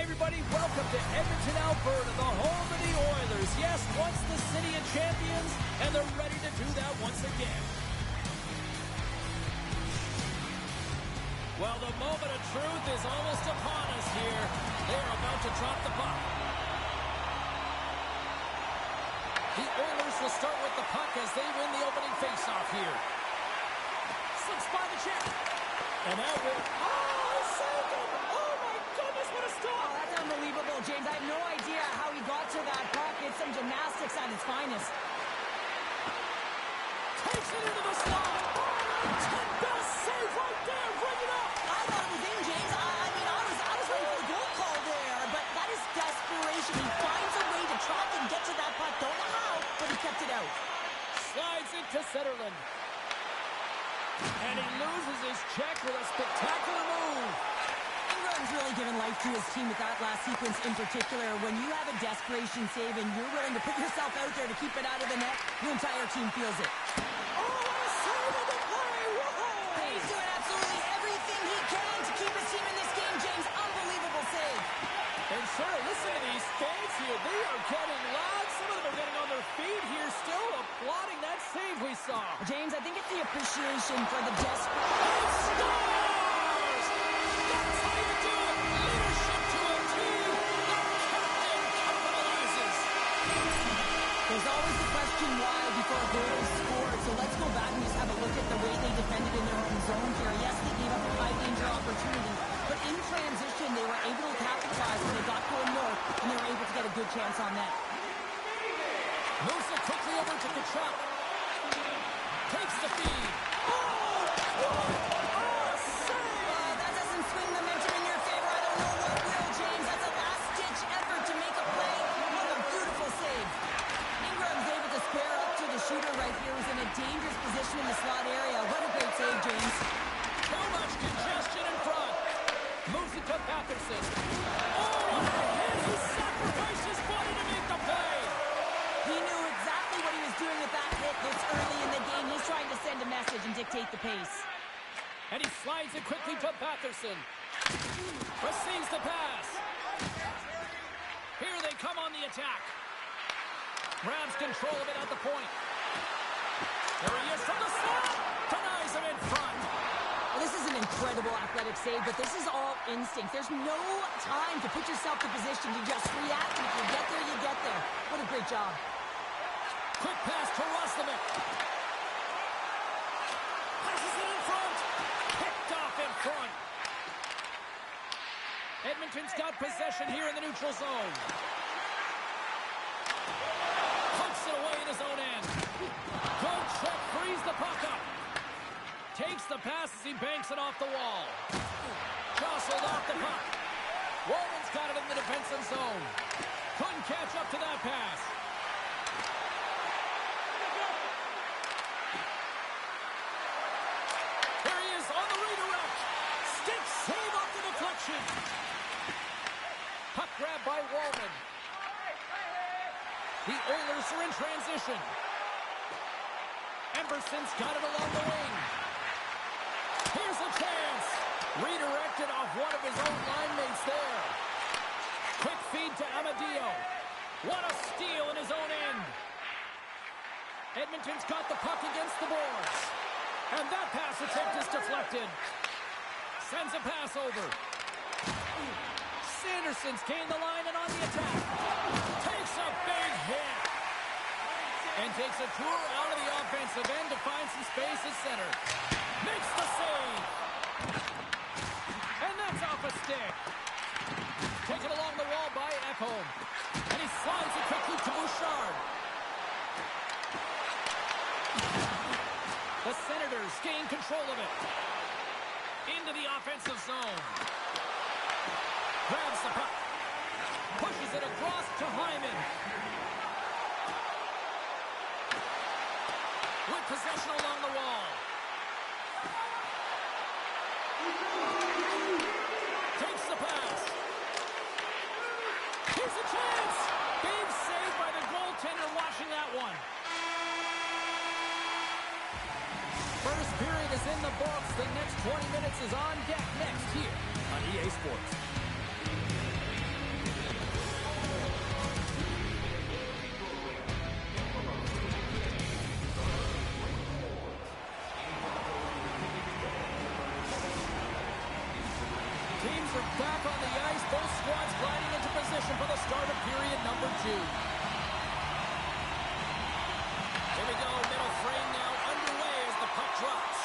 everybody. Welcome to Edmonton, Alberta, the home of the Oilers. Yes, once the city of champions, and they're ready to do that once again. Well, the moment of truth is almost upon us here. They're about to drop the puck. The Oilers will start with the puck as they win the opening faceoff here. Slips by the check. And that will... Oh, saved him! Oh, my goodness, what a stop! Oh, that's unbelievable, James. I have no idea how he got to that puck. It's some gymnastics at its finest. Takes it into the slot. Best save right there. Bring it up. I thought it was in, James. I was ready for the goal call there, but that is desperation. He finds a way to track and get to that puck. Don't know how, but he kept it out. Slides it to Zetterlund. And he loses his check with a spectacular move. Ingram's really given life to his team with that last sequence in particular. When you have a desperation save and you're willing to put yourself out there to keep it out of the net, the entire team feels it. Oh, what a save of the play! Whoa! He's doing absolutely everything he can to keep his team in this game, James. Unbelievable save. And sir, listen to these fans here. They are getting loud. Some of them are getting on their feet here, still applauding that save we saw. James, I think it's the appreciation for the desperate... Stars! That's how you do it! Leadership to a team! The captain capitalizes! There's always the question why before a goal is scored, so let's go back and just have a look at the way they defended in their own zone here. Yes, they gave up a high-danger opportunity, but in transition, they were able to capitalize when they got going north, and they were able to get a good chance on that. Moves it quickly over to Kachuk. Takes the feed. That doesn't swing the momentum in your favor. I don't know what will, James. That's a last-ditch effort to make a play. What a beautiful save. Ingram's able to square up to the shooter right here, who's in a dangerous position in the slot area. What a great save, James. Too much congestion in front. Moves it to Patterson. Oh, and he sacrificed his body to make the play. He knew exactly what he was doing with that hit this early in the game. He's trying to send a message and dictate the pace. And he slides it quickly to Patterson. Receives the pass. Here they come on the attack. Grabs control of it at the point. There he is from the slot. Denies him in front. Well, this is an incredible athletic save, but this is all instinct. There's no time to put yourself in position to just react. And if you get there, you get there. What a great job. Quick pass to Roslovic. Passes it in front. Picked off in front. Edmonton's got possession here in the neutral zone. Pumps it away in his own end. Good check, frees the puck up. Takes the pass as he banks it off the wall. Jostled off the puck. Walden's got it in the defensive zone. Couldn't catch up to that pass. There he is on the redirect. Stick save off the deflection. Puck grab by Walden. The Oilers are in transition. Emberson's got it along the wing. Here's a chance. Redirected off one of his own line mates there. Quick feed to Amadio. What a steal in his own end. Edmonton's got the puck against the boards. And that pass attempt is deflected. Sends a pass over. Sanderson's gained the line and on the attack. Takes a big hit. And takes a tour out of the offensive end to find some space at center. Makes the save. And that's off a stick. Taken along the wall by Ekholm. And he slides it quickly to Bouchard. The Senators gain control of it. Into the offensive zone. Grabs the puck. Pushes it across to Hyman. With possession along the wall. Takes the pass. Here's a chance. Big save by the goaltender watching that one. First period is in the books. The next 20 minutes is on deck next here on EA Sports. are back on the ice. Both squads gliding into position for the start of period number 2. Here we go. Middle frame now underway as the puck drops.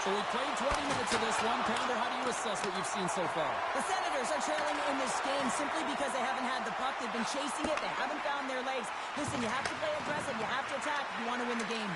So we played 20 minutes of this one. Pounder, how do you assess what you've seen so far? The Senators are trailing in this game simply because they haven't had the puck. They've been chasing it. They haven't found their legs. Listen, you have to play aggressive. You have to attack if you want to win the game.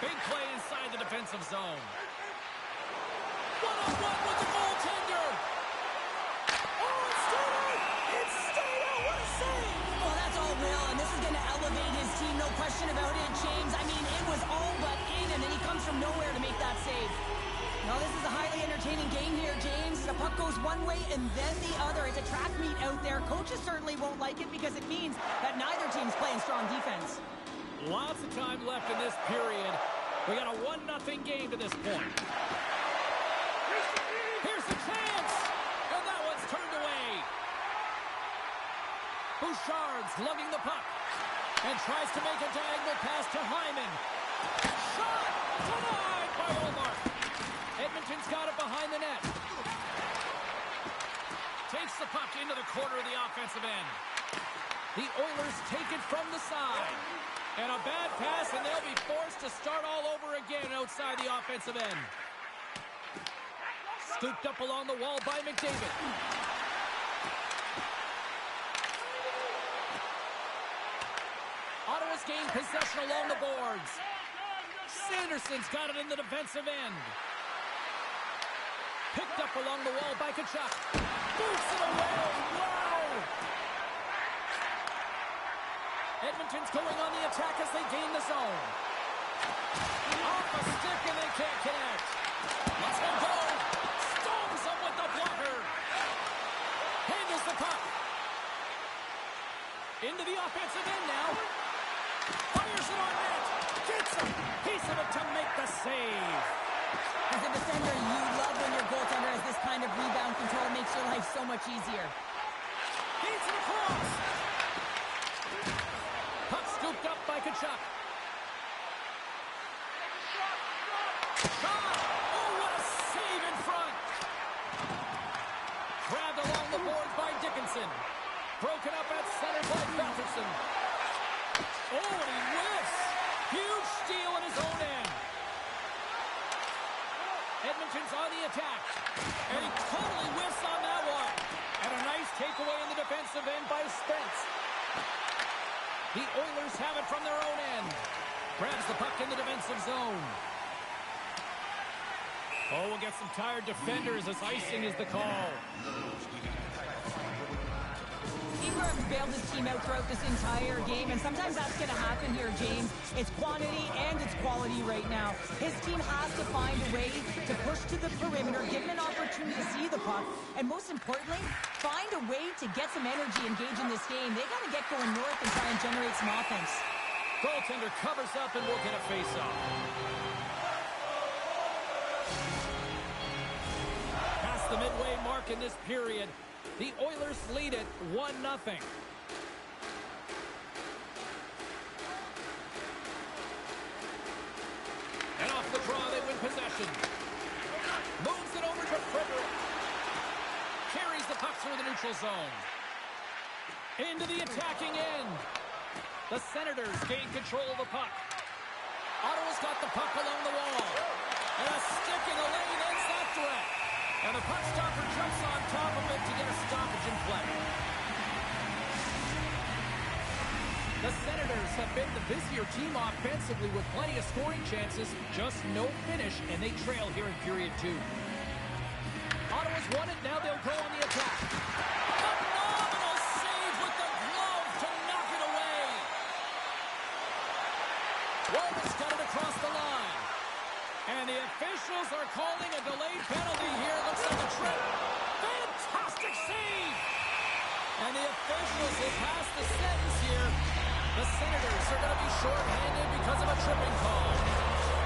Big play inside the defensive zone. One-on-one with the goaltender. Oh, it stayed out. It stayed out. What a save. Well, that's all Will, and this is going to elevate his team. No question about it, James. I mean, it was all but in, and then he comes from nowhere to make that save. Now, this is a highly entertaining game here, James. The puck goes one way and then the other. It's a track meet out there. Coaches certainly won't like it because it means that neither team's playing strong defense. Lots of time left in this period. We got a 1-0 game to this point. Here's the chance! And that one's turned away. Bouchard's lugging the puck. And tries to make a diagonal pass to Hyman. Shot! Denied by Olmark. Edmonton's got it behind the net. Takes the puck into the corner of the offensive end. The Oilers take it from the side. And a bad pass, and they'll be forced to start all over again outside the offensive end. Scooped up along the wall by McDavid. Ottawa's gained possession along the boards. Sanderson's got it in the defensive end. Picked up along the wall by Tkachuk. Boots it away. Wow! Edmonton's going on the attack as they gain the zone. Off a stick and they can't connect. Let's go. Stones him with the blocker. Handles the puck. Into the offensive end now. Fires it on net. Gets him. Piece of it to make the save. As a defender, you love when your goaltender has this kind of rebound control. It makes your life so much easier. Feeds it across. Puck scooped up by Tkachuk. Shot! Oh, what a save in front! Grabbed along the boards by Dickinson. Broken up at center by Batherson. Oh, and he whiffs! Huge steal in his own end. Edmonton's on the attack. And he totally whiffs on that one. And a nice takeaway in the defensive end by Spence. The Oilers have it from their own end. Grabs the puck in the defensive zone. Oh, we'll get some tired defenders as icing is the call. Ingram's bailed his team out throughout this entire game, and sometimes that's going to happen here, James. It's quantity and it's quality right now. His team has to find a way to push to the perimeter, give him an opportunity to see the puck, and most importantly, find a way to get some energy engaged in this game. They got to get going north and try and generate some offense. Goaltender covers up and we'll get a face-off. Past the midway mark in this period, the Oilers lead it 1-0. And off the draw, they win possession. Moves it over to Frederick. Carries the puck through the neutral zone. Into the attacking end. The Senators gain control of the puck. Ottawa's got the puck along the wall. And a stick in the lane ends that threat. And the puck stopper jumps on top of it to get a stoppage in play. The Senators have been the busier team offensively with plenty of scoring chances, just no finish, and they trail here in period 2. Ottawa's won it, now they'll go on the attack. Phenomenal save with the glove to knock it away. Walton's got it across the line. And the officials are calling a delayed penalty here. Looks like a trip. Fantastic save! And the officials have passed the sentence here. The Senators are going to be shorthanded because of a tripping call.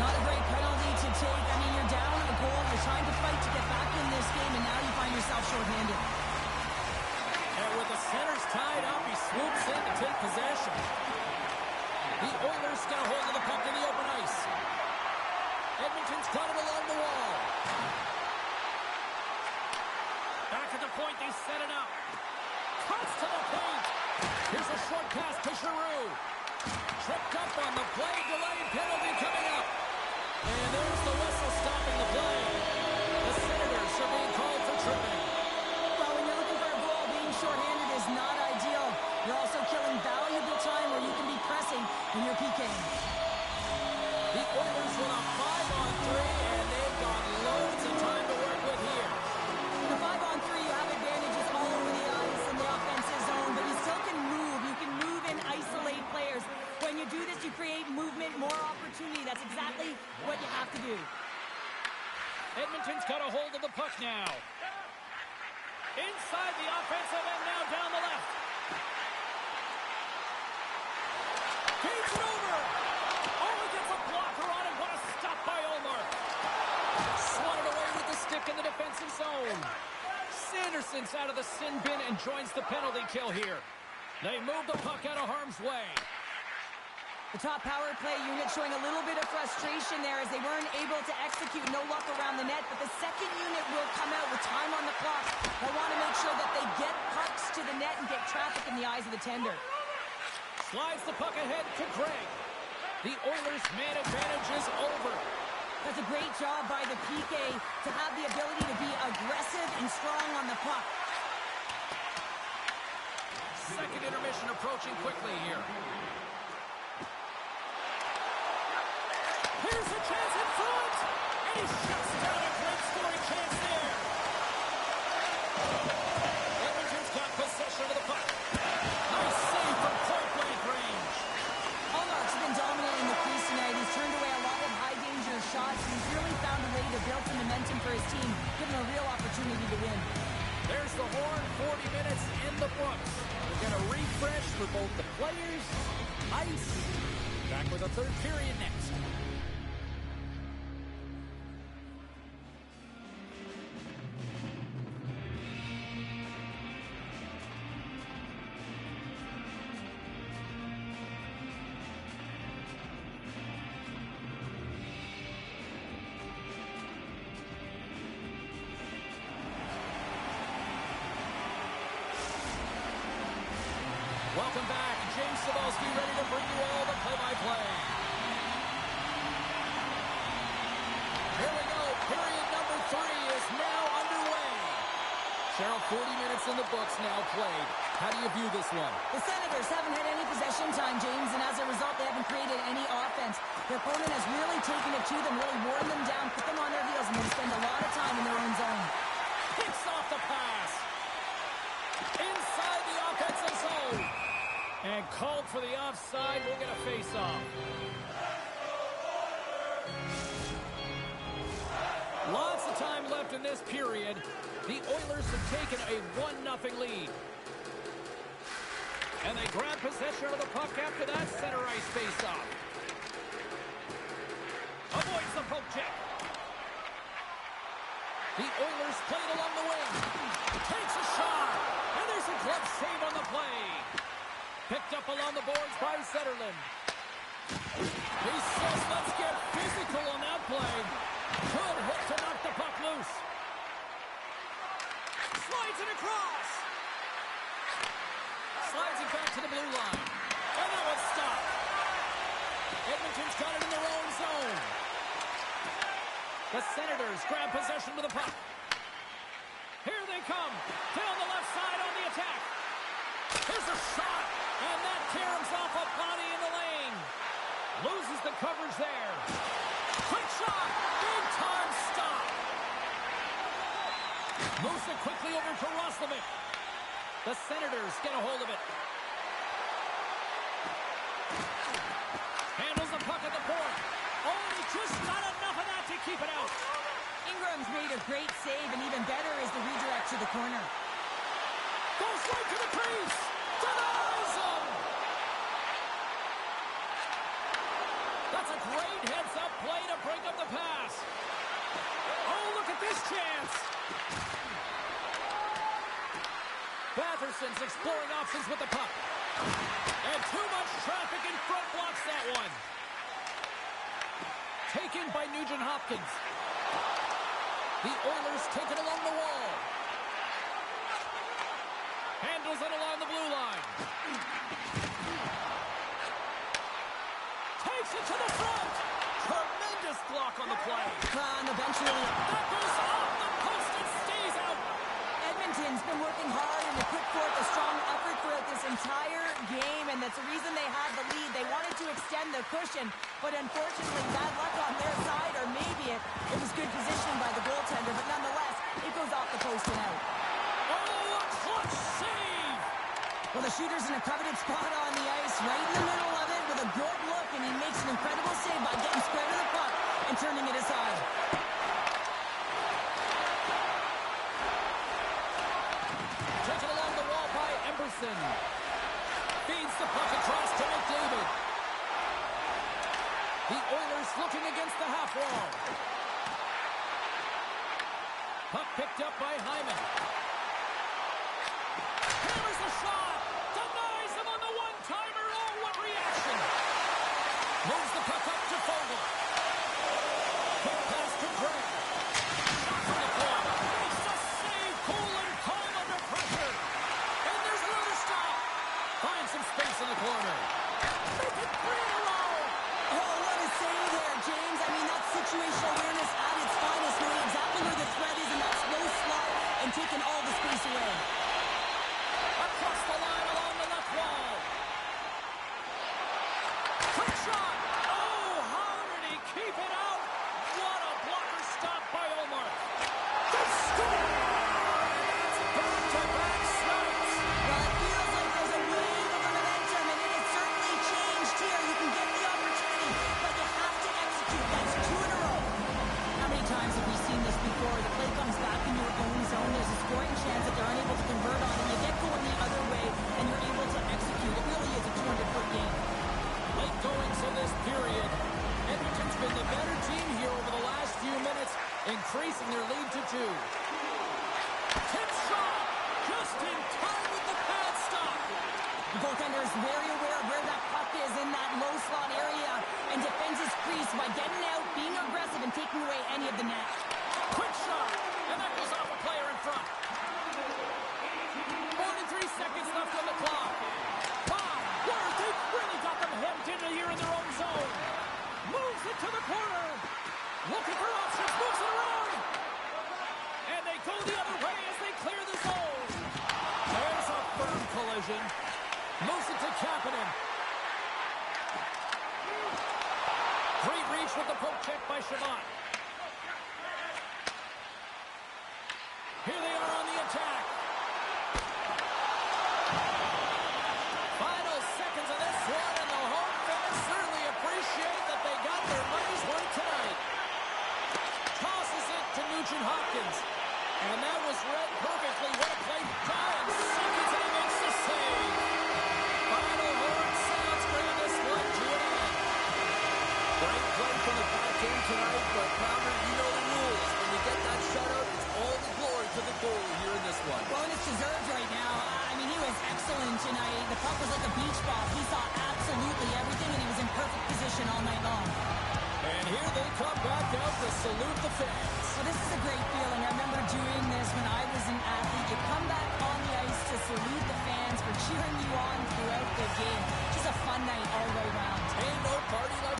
Not a great penalty to take. I mean, you're down a goal. You're trying to fight to get back in this game, and now you find yourself shorthanded. And with the Senators tied up, he swoops in to take possession. The Oilers get a hold of the puck in the open ice. Edmonton's got it along the wall. Back at the The Oilers with a 5-on-3, and they've got loads of time to work with here. In a 5-on-3, you have advantages all over the ice in the offensive zone, but you still can move. You can move and isolate players. When you do this, you create movement, more opportunity. That's exactly what you have to do. Edmonton's got a hold of the puck now. Inside the offensive end now down the left. Feeds it over. Oh, he gets a blocker on it. What a stop by Omar. Swatted away with the stick in the defensive zone. Sanderson's out of the sin bin and joins the penalty kill here. They move the puck out of harm's way. The top power play unit showing a little bit of frustration there as they weren't able to execute. No luck around the net, but the second unit will come out with time on the clock. They want to make sure that they get pucks to the net and get traffic in the eyes of the tender. Slides the puck ahead to Gregg. The Oilers' man advantage is over. That's a great job by the PK to have the ability to be aggressive and strong on the puck. Second intermission approaching quickly here. Here's a chance in front, and he shuts down a great scoring chance there. Edmonton's got possession of the puck. Nice save from point-blank range. Allmark's been dominant in the crease tonight. He's turned away a lot of high-danger shots. He's really found a way to build some momentum for his team, give him a real opportunity to win. There's the horn, 40 minutes in the books. We'll get a refresh for both the players, ice. Back with a third period next. Welcome back. James Cybulski ready to bring you all the play-by-play. Here we go. Period number 3 is now underway. Cheryl, 40 minutes in the books now played. How do you view this one? The Senators haven't had any possession time, James, and as a result, they haven't created any offense. Their opponent has really taken it to them, really worn them down, put them on their heels, and they spend a lot of time in their own zone. Picks off the pass. Inside the offensive zone. And called for the offside. We'll get a face-off. Lots of time left in this period. The Oilers have taken a 1-0 lead. And they grab possession of the puck after that center ice face-off. Avoids the poke check. The Oilers play it along the wing. Takes a shot. And there's a glove save on the play. Picked up along the boards by Zetterlund. He says, let's get physical on that play. Good hit to knock the puck loose. Slides it across. Slides it back to the blue line. And that was stopped. Edmonton's got it in their own zone. The Senators grab possession of the puck. Here they come. Down the left side on the attack. Here's a shot. And that caroms off a body in the lane. Loses the coverage there. Quick shot. Big time stop. Moves it quickly over to Roslovic. The Senators get a hold of it. Handles the puck at the point. Oh, he just not enough of that to keep it out. Ingram's made a great save, and even better is the redirect to the corner. Goes right to the crease. Denies him. That's a great heads-up play to break up the pass. Oh, look at this chance. Batherson's exploring options with the puck. And too much traffic in front blocks that one. Taken by Nugent-Hopkins. The Oilers take it along the wall. Handles it along the blue line. Takes it to the front. Tremendous block on the play. On the bench really. That goes off the post and stays out. Edmonton Edmonton's been working hard and they put forth a strong effort throughout this entire game, and that's the reason they had the lead. They wanted to extend the cushion, but unfortunately, bad luck on their side, or maybe it was good positioning by the goaltender, but nonetheless, it goes off the post and out. Oh, a clutch save! Well, the shooter's in a coveted spot on the ice, right in the middle of it, with a good look, and he makes an incredible save by getting square to the puck and turning it aside. Taken along the wall by Emberson. Feeds the puck across to McDavid. The Oilers looking against the half wall. Puck picked up by Hyman. Hammers the shot. Denies him on the one-timer. Oh, what reaction. Moves the puck up to Fogle. Quick pass to Gray. Shot from the corner. Makes the save. Cool and calm under pressure. And there's another stop. Finds some space in the corner. Make it 3 in a row. Oh, what a save there, James. I mean, that's situational awareness at its finest, knowing exactly where the threat is in that slow slot and taking all the space away. Across the line along the left wall. Quick shot. Oh, how did he keep it out? What a blocker stop by Omar. The score! It's back-to-back snaps. Well, it feels like there's a wave of momentum, and it has certainly changed here. You can get the opportunity, but you have to execute. That's 2 in a row. How many times have we seen this before? The play comes back in your own zone. There's a scoring chance that they're unable to convert on, and you get going the other way, and you're able to execute. It really is a 200-foot game. Late going to this period. Edmonton's been the better team here over the last few minutes, increasing their lead to 2. Tip shot! Just in time with the pad stop. The goaltender is very aware of where that puck is in that low slot area and defends his crease by getting out, being aggressive, and taking away any of the net. Quick shot! And that goes off a player in front. More than 3 seconds left on the clock. Wow! Warriors, they've really got them hemmed in here in their own zone. Moves it to the corner. Looking for options. Moves it around. And they go the other way as they clear the zone. There's a firm collision. Moves it to Kapanen. Great reach with the poke check by Shabbat. Here they are on the attack. Final seconds of this one, and the home fans certainly appreciate that they got their money's worth tonight. Tosses it to Nugent Hopkins. And that was read perfectly. What a play. Down seconds, and he makes the save. Final horn sounds bringing this one to an end. Great play from the back end tonight, but Pounder, you know the rules. When you get that shutout, it's all the glory to the goalie here in this one. Well, and it's deserved right now. I mean, he was excellent tonight. The puck was like a beach ball. He saw absolutely everything, and he was in perfect position all night long. And here they come back out to salute the fans.